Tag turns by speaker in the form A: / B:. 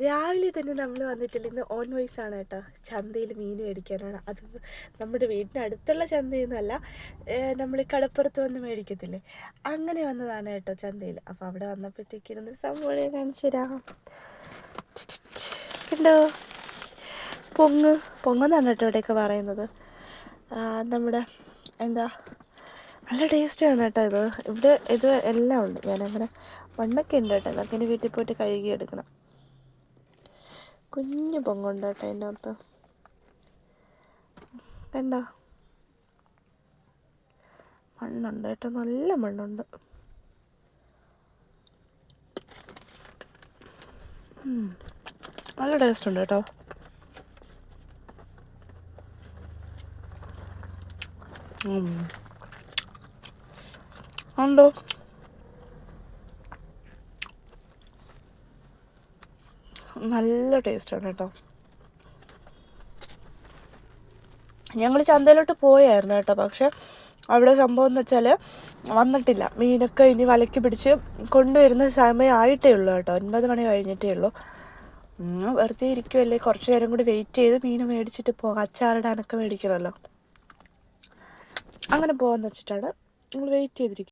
A: രാവിലെ തന്നെ നമ്മൾ വന്നിട്ടില്ല. ഇന്ന് ഓൺ വോയിസ് ആണ് കേട്ടോ. ചന്തയിൽ മീൻ മേടിക്കാനാണ്. അത് നമ്മുടെ വീടിൻ്റെ അടുത്തുള്ള ചന്തയൊന്നുമല്ല, നമ്മൾ ഈ കടപ്പുറത്ത് വന്ന് മേടിക്കത്തില്ലേ, അങ്ങനെ വന്നതാണ് കേട്ടോ ചന്തയിൽ. അപ്പോൾ അവിടെ വന്നപ്പോഴത്തേക്കിരുന്ന് സംഭവം ഞാൻ കാണിച്ചു തരാം. കണ്ടോ, പൊങ്ങെന്നാണ് കേട്ടോ ഇവിടെയൊക്കെ പറയുന്നത്. നമ്മുടെ എന്താ നല്ല ടേസ്റ്റാണ് കേട്ടോ ഇത്. ഇവിടെ ഇത് എല്ലാം ഉണ്ട്. ഞാനങ്ങനെ മണ്ണൊക്കെ ഉണ്ട് കേട്ടോ. എന്നൊക്കെ ഇനി വീട്ടിൽ പോയിട്ട് കഴുകിയെടുക്കണം. കുഞ്ഞു പൊങ്ങുണ്ട് കേട്ടോ എൻ്റെ അകത്ത്. കണ്ടോ, മണ്ണുണ്ട് കേട്ടോ, നല്ല മണ്ണുണ്ട്. നല്ല ടേസ്റ്റ് ഉണ്ട് കേട്ടോ. ഉണ്ടോ, നല്ല ടേസ്റ്റാണ് കേട്ടോ. ഞങ്ങൾ ചന്തയിലോട്ട് പോയായിരുന്നു കേട്ടോ. പക്ഷെ അവിടെ സംഭവം എന്ന് വെച്ചാൽ വന്നിട്ടില്ല. മീനൊക്കെ ഇനി വലയ്ക്ക് പിടിച്ച് കൊണ്ടുവരുന്ന സമയമായിട്ടേ ഉള്ളൂ കേട്ടോ. 9 മണി കഴിഞ്ഞിട്ടേ ഉള്ളൂ. വെറുതെ ഇരിക്കുമല്ലേ, കുറച്ച് നേരം കൂടി വെയിറ്റ് ചെയ്ത് മീൻ മേടിച്ചിട്ട് പോകാം. അച്ചാറിടാനൊക്കെ മേടിക്കണമല്ലോ. അങ്ങനെ പോകാമെന്ന് വെച്ചിട്ടാണ് ഞങ്ങൾ വെയിറ്റ് ചെയ്തിരിക്കുന്നത്.